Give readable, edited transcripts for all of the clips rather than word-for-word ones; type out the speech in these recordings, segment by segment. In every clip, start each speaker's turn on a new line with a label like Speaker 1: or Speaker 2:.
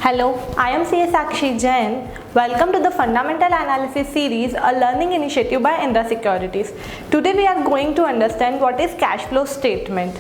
Speaker 1: Hello, I am CS Sakshi Jain. Welcome to the Fundamental Analysis series, a learning initiative by Indra Securities. Today we are going to understand what is cash flow statement.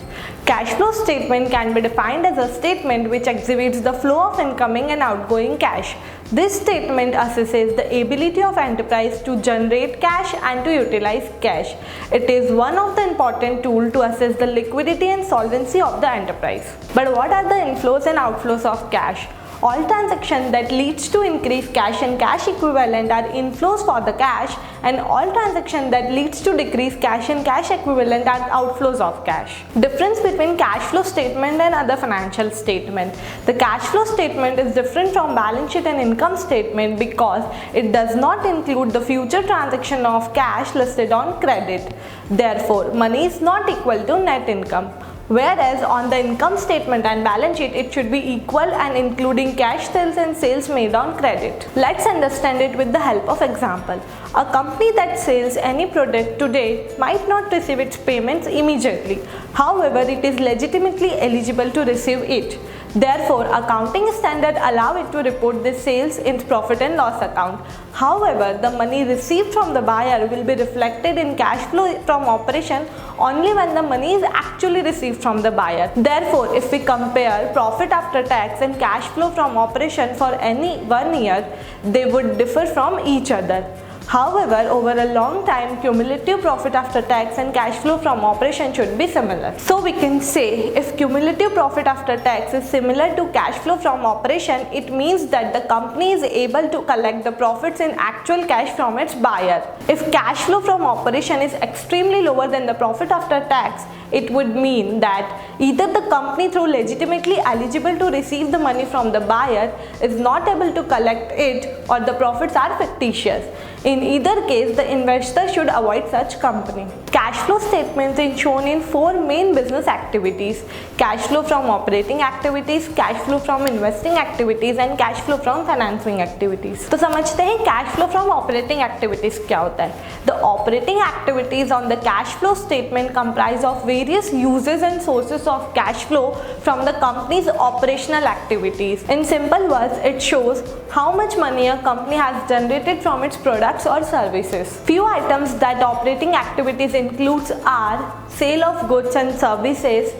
Speaker 1: Cash flow statement can be defined as a statement which exhibits the flow of incoming and outgoing cash. This statement assesses the ability of enterprise to generate cash and to utilize cash. It is one of the important tools to assess the liquidity and solvency of the enterprise. But what are the inflows and outflows of cash? All transactions that leads to increased cash and cash equivalent are inflows for the cash, and all transactions that leads to decreased cash and cash equivalent are outflows of cash. Difference between cash flow statement and other financial statement. The cash flow statement is different from balance sheet and income statement because it does not include the future transaction of cash listed on credit. Therefore, money is not equal to net income. Whereas on the income statement and balance sheet it should be equal and including cash sales and sales made on credit. Let's understand it with the help of example. A company that sells any product today might not receive its payments immediately. However, it is legitimately eligible to receive it. Therefore, accounting standards allow it to report the sales in profit and loss account. However, the money received from the buyer will be reflected in cash flow from operation only when the money is actually received from the buyer. Therefore, if we compare profit after tax and cash flow from operation for any 1 year, they would differ from each other. However, over a long time, cumulative profit after tax and cash flow from operation should be similar. So we can say if cumulative profit after tax is similar to cash flow from operation, it means that the company is able to collect the profits in actual cash from its buyer. If cash flow from operation is extremely lower than the profit after tax, it would mean that either the company, though legitimately eligible to receive the money from the buyer, is not able to collect it, or the profits are fictitious. In either case, the investor should avoid such company. Cash flow statements is shown in 4 main business activities: cash flow from operating activities, cash flow from investing activities and cash flow from financing activities. तो समझते हैं cash flow from operating activities क्या होता है. The operating activities on the cash flow statement comprise of various uses and sources of cash flow from the company's operational activities. In simple words, it shows how much money a company has generated from its products or services. Few items that operating activities includes are sale of goods and services,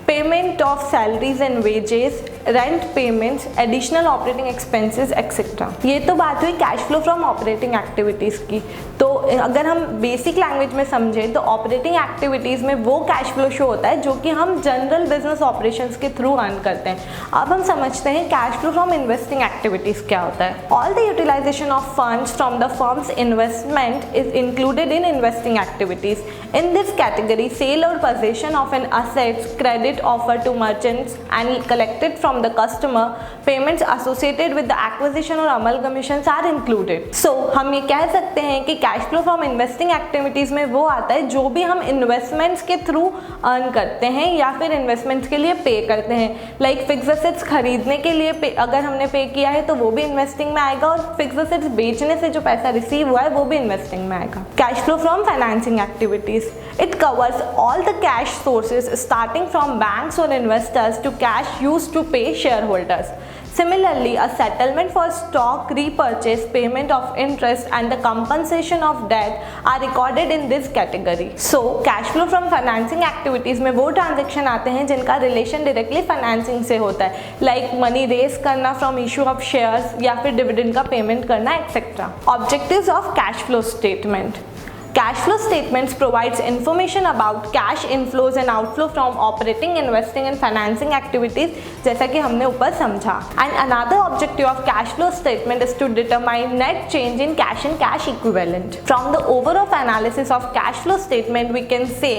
Speaker 1: payment of salaries and wages, rent payments, additional operating expenses etcetera. ये तो बात हुई cash flow from operating activities की. तो अगर हम basic language में समझें तो ऑपरेटिंग एक्टिविटीज़ में वो कैश फ्लो शो होता है जो कि हम जनरल बिजनेस ऑपरेशंस के थ्रू अर्न करते हैं. अब हम समझते हैं cash flow from investing activities क्या होता है. All the utilization of funds from the firm's investment is included in investing activities. In this category sale और possession of an assets, credit offer to merchants and collected from the customer, payments associated with the acquisition or amalgamations are included. So हम ये कह सकते हैं कि cash flow from investing activities में वो आता है जो भी हम इन्वेस्टमेंट्स के थ्रू अर्न करते हैं या फिर इन्वेस्टमेंट्स के लिए पे करते हैं. लाइक फिक्स एसेट्स खरीदने के लिए अगर हमने पे किया है तो वो भी इन्वेस्टिंग में आएगा, और फिक्स एसेट्स बेचने से जो पैसा रिसीव हुआ है वो भी इन्वेस्टिंग में आएगा. Cash flow from financing activities, it covers all the cash sources starting from banks or investors to cash used to pay shareholders. Similarly, a settlement for stock repurchase, payment of interest and the compensation of debt are recorded in this category. So, cash flow from financing activities में वो transaction आते हैं जिनका relation directly financing से होता है, like money raise करना from issue of shares या फिर डिविडेंड का पेमेंट करना etcetera. Objectives of cash flow statement. Cash flow statements provides information about cash inflows and outflow from operating, investing and financing activities जैसा कि हमने ऊपर समझा. And another objective of cash flow statement is to determine net change in cash and cash equivalent. From the overall analysis of cash flow statement, we can say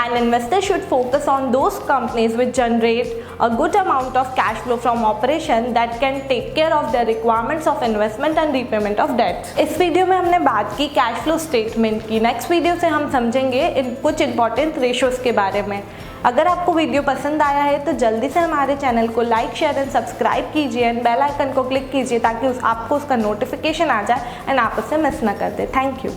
Speaker 1: an investor should focus on those companies which generate a good amount of cash flow from operation that can take care of their requirements of investment and repayment of debts. इस video में हमने बात की cash flow statement की. Next video से हम समझेंगे कुछ इंपॉर्टेंट रेशियोज के बारे में. अगर आपको वीडियो पसंद आया है तो जल्दी से हमारे चैनल को लाइक, शेयर एंड सब्सक्राइब कीजिए एंड बेल आइकन को क्लिक कीजिए ताकि आपको उसका नोटिफिकेशन आ जाए एंड आप उसे मिस ना कर दे. Thank you.